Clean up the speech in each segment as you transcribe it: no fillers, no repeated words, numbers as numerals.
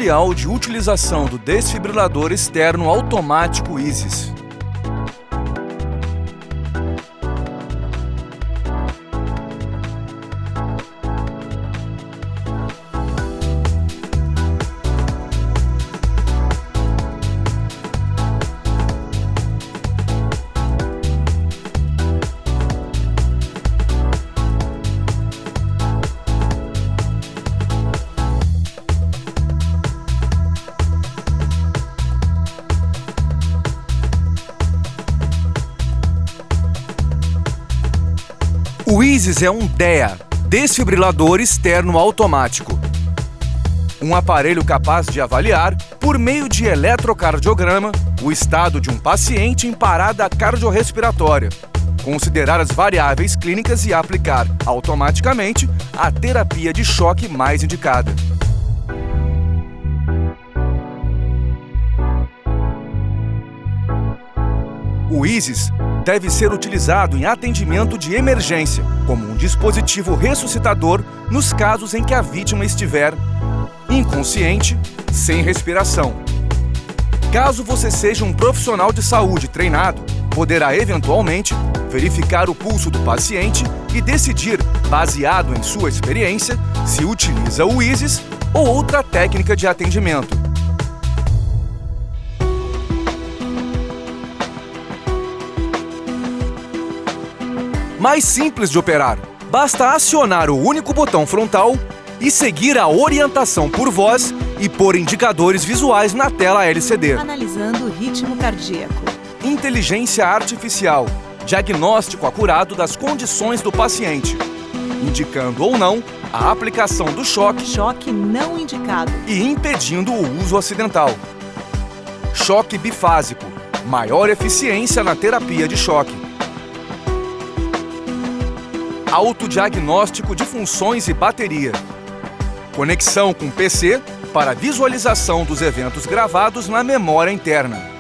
tutorial de utilização do desfibrilador externo automático Easys. O Easys é um DEA, desfibrilador externo automático. Um aparelho capaz de avaliar, por meio de eletrocardiograma, o estado de um paciente em parada cardiorrespiratória, considerar as variáveis clínicas e aplicar, automaticamente, a terapia de choque mais indicada. O Easys deve ser utilizado em atendimento de emergência, como um dispositivo ressuscitador nos casos em que a vítima estiver inconsciente, sem respiração. Caso você seja um profissional de saúde treinado, poderá eventualmente verificar o pulso do paciente e decidir, baseado em sua experiência, se utiliza o Easys ou outra técnica de atendimento. Mais simples de operar. Basta acionar o único botão frontal e seguir a orientação por voz e por indicadores visuais na tela LCD. Analisando o ritmo cardíaco. Inteligência artificial. Diagnóstico acurado das condições do paciente, indicando ou não a aplicação do choque. Choque não indicado. E impedindo o uso acidental. Choque bifásico. Maior eficiência na terapia de choque. Autodiagnóstico de funções e bateria. Conexão com PC para visualização dos eventos gravados na memória interna.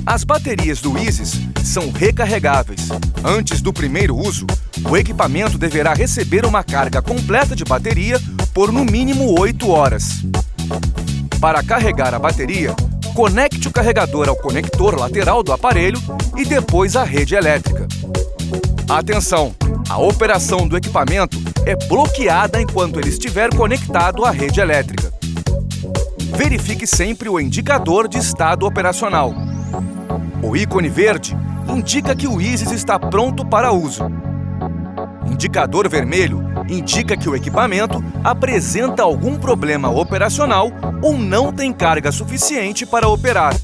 As baterias do Easys são recarregáveis. Antes do primeiro uso, o equipamento deverá receber uma carga completa de bateria por no mínimo 8 horas. Para carregar a bateria, conecte o carregador ao conector lateral do aparelho e depois à rede elétrica. Atenção! A operação do equipamento é bloqueada enquanto ele estiver conectado à rede elétrica. Verifique sempre o indicador de estado operacional. O ícone verde indica que o Easys está pronto para uso. Indicador vermelho indica que o equipamento apresenta algum problema operacional ou não tem carga suficiente para operar.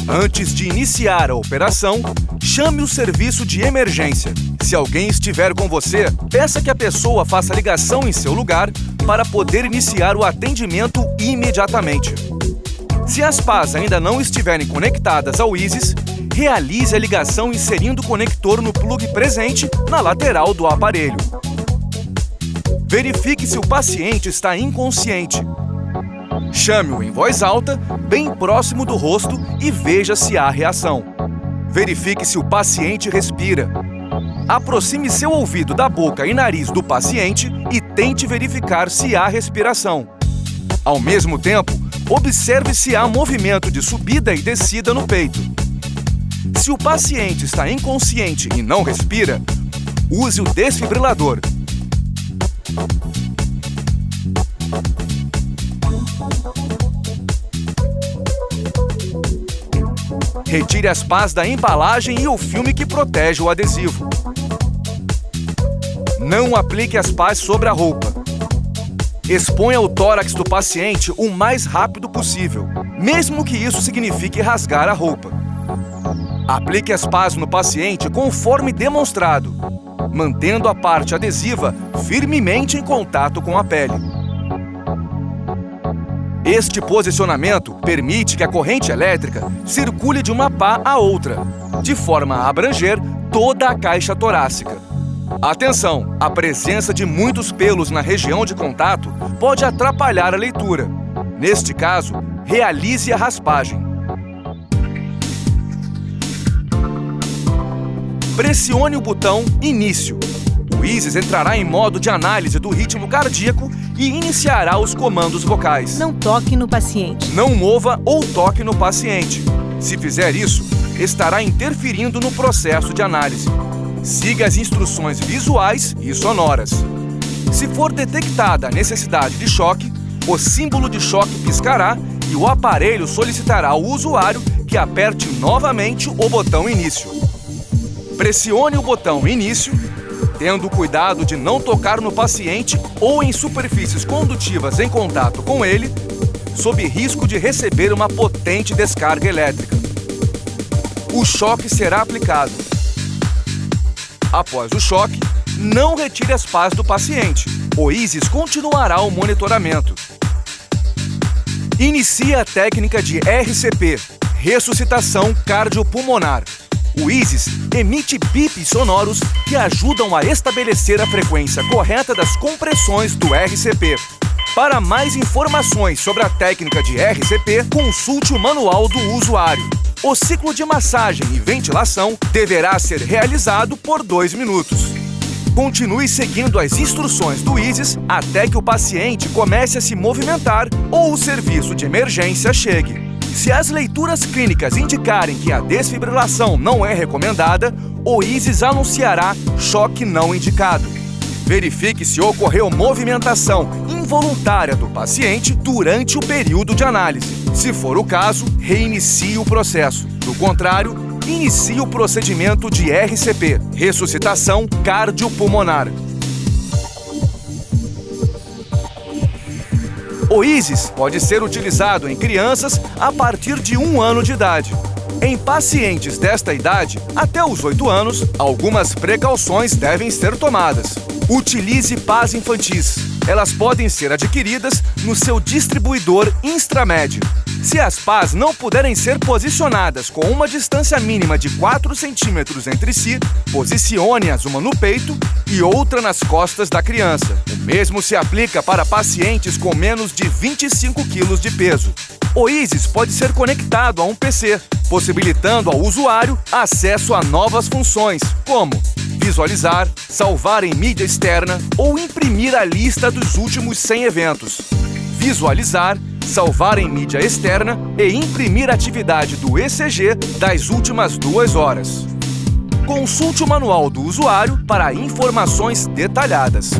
Antes de iniciar a operação, chame o serviço de emergência. Se alguém estiver com você, peça que a pessoa faça ligação em seu lugar para poder iniciar o atendimento imediatamente. Se as pás ainda não estiverem conectadas ao Easys, realize a ligação inserindo o conector no plug presente na lateral do aparelho. Verifique se o paciente está inconsciente. Chame-o em voz alta, bem próximo do rosto e veja se há reação. Verifique se o paciente respira. Aproxime seu ouvido da boca e nariz do paciente e tente verificar se há respiração. Ao mesmo tempo, observe se há movimento de subida e descida no peito. Se o paciente está inconsciente e não respira, use o desfibrilador. Retire as pás da embalagem e o filme que protege o adesivo. Não aplique as pás sobre a roupa. Exponha o tórax do paciente o mais rápido possível, mesmo que isso signifique rasgar a roupa. Aplique as pás no paciente conforme demonstrado, mantendo a parte adesiva firmemente em contato com a pele. Este posicionamento permite que a corrente elétrica circule de uma pá a outra, de forma a abranger toda a caixa torácica. Atenção! A presença de muitos pelos na região de contato pode atrapalhar a leitura. Neste caso, realize a raspagem. Pressione o botão Início. O Isis entrará em modo de análise do ritmo cardíaco e iniciará os comandos vocais. Não toque no paciente. Não mova ou toque no paciente. Se fizer isso, estará interferindo no processo de análise. Siga as instruções visuais e sonoras. Se for detectada a necessidade de choque, o símbolo de choque piscará e o aparelho solicitará ao usuário que aperte novamente o botão Início. Pressione o botão Início, tendo cuidado de não tocar no paciente ou em superfícies condutivas em contato com ele, sob risco de receber uma potente descarga elétrica. O choque será aplicado. Após o choque, não retire as pás do paciente. O Isis continuará o monitoramento. Inicie a técnica de RCP, ressuscitação cardiopulmonar. O Isis emite bips sonoros que ajudam a estabelecer a frequência correta das compressões do RCP. Para mais informações sobre a técnica de RCP, consulte o manual do usuário. O ciclo de massagem e ventilação deverá ser realizado por 2 minutos. Continue seguindo as instruções do Isis até que o paciente comece a se movimentar ou o serviço de emergência chegue. Se as leituras clínicas indicarem que a desfibrilação não é recomendada, o Isis anunciará choque não indicado. Verifique se ocorreu movimentação involuntária do paciente durante o período de análise. Se for o caso, reinicie o processo. Do contrário, inicie o procedimento de RCP, ressuscitação cardiopulmonar. O Isis pode ser utilizado em crianças a partir de 1 ano de idade. Em pacientes desta idade, até os 8 anos, algumas precauções devem ser tomadas. Utilize pás infantis. Elas podem ser adquiridas no seu distribuidor Instramed. Se as pás não puderem ser posicionadas com uma distância mínima de 4 centímetros entre si, posicione-as uma no peito e outra nas costas da criança. O mesmo se aplica para pacientes com menos de 25 kg de peso. O Isis pode ser conectado a um PC, possibilitando ao usuário acesso a novas funções, como visualizar, salvar em mídia externa ou imprimir a lista dos últimos 100 eventos. Visualizar, salvar em mídia externa e imprimir a atividade do ECG das últimas 2 horas. Consulte o manual do usuário para informações detalhadas.